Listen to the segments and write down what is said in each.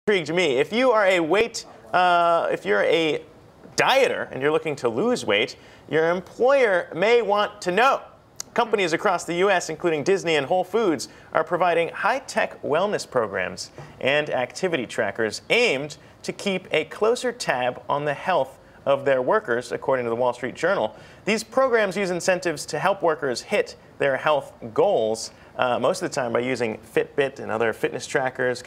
Intrigued me. If you are if you're a dieter and you're looking to lose weight, your employer may want to know. Companies across the U.S., including Disney and Whole Foods, are providing high-tech wellness programs and activity trackers aimed to keep a closer tab on the health of their workers, according to the Wall Street Journal. These programs use incentives to help workers hit their health goals, most of the time by using Fitbit and other fitness trackers,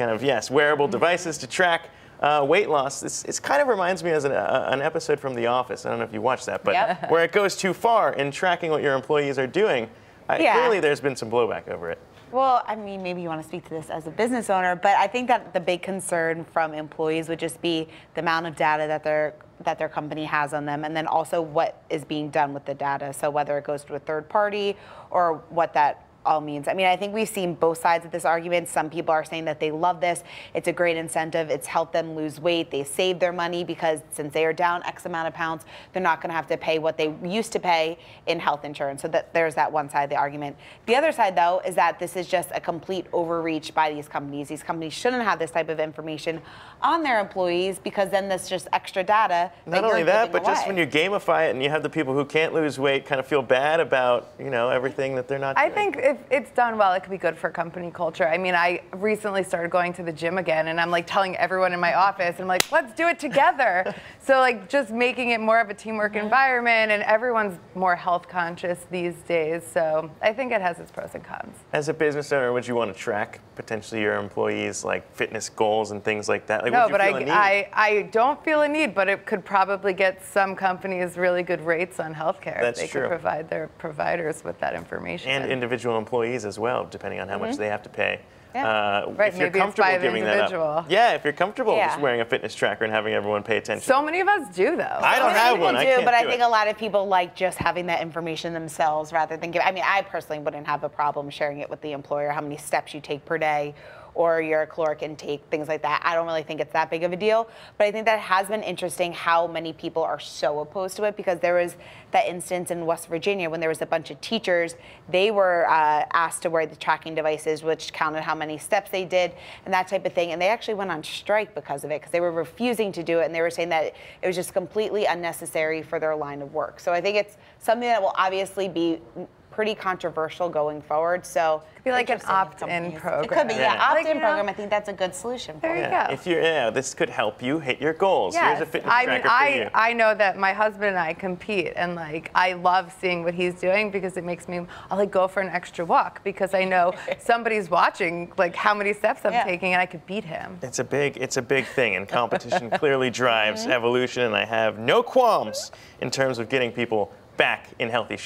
wearable devices to track weight loss. It kind of reminds me of an episode from The Office. I don't know if you watched that, but where it goes too far in tracking what your employees are doing. Clearly there's been some blowback over it. Well, I mean, maybe you want to speak to this as a business owner, but I think that the big concern from employees would just be the amount of data that their company has on them, and then also what is being done with the data. So whether it goes to a third party or what that all means. I mean, I think we've seen both sides of this argument. Some people are saying that they love this. It's a great incentive. It's helped them lose weight. They save their money because since they are down X amount of pounds, they're not going to have to pay what they used to pay in health insurance. So there's that one side of the argument. The other side, though, is that this is just a complete overreach by these companies. These companies shouldn't have this type of information on their employees because then that's just extra data. Not only that, but just when you gamify it and you have the people who can't lose weight kind of feel bad about, everything that they're not doing. I think if it's done well, it could be good for company culture. I mean, I recently started going to the gym again, and I'm like telling everyone in my office, I'm like, let's do it together. So like just making it more of a teamwork environment, and everyone's more health conscious these days. So I think it has its pros and cons. As a business owner, would you want to track potentially your employees' like fitness goals and things like that? Like, no, but I don't feel a need, but it could probably get some companies really good rates on healthcare. That's they true. could provide their providers with that information. And individual employees as well, depending on how much they have to pay. Right, if you're maybe comfortable it's by the giving that up. Yeah, if you're comfortable just wearing a fitness tracker and having everyone pay attention. So many of us do, though. I don't have one. I think a lot of people like just having that information themselves rather than I mean, I personally wouldn't have a problem sharing it with the employer, how many steps you take per day, or your caloric intake, things like that. I don't really think it's that big of a deal, but I think that has been interesting how many people are so opposed to it, because there was that instance in West Virginia when there was a bunch of teachers, they were asked to wear the tracking devices, which counted how many steps they did and that type of thing, and they actually went on strike because of it, because they were refusing to do it, and they were saying that it was just completely unnecessary for their line of work. So I think it's something that will obviously be pretty controversial going forward. So it could be like an opt-in program. It could be, opt-in program. I think that's a good solution for you. Go. If you're, this could help you hit your goals. Yes. Here's a fitness tracker for you. I know that my husband and I compete, and like I love seeing what he's doing because it makes me, I'll like go for an extra walk because I know somebody's watching like how many steps I'm taking, and I could beat him. It's a big thing, and competition clearly drives evolution, and I have no qualms in terms of getting people back in healthy shape.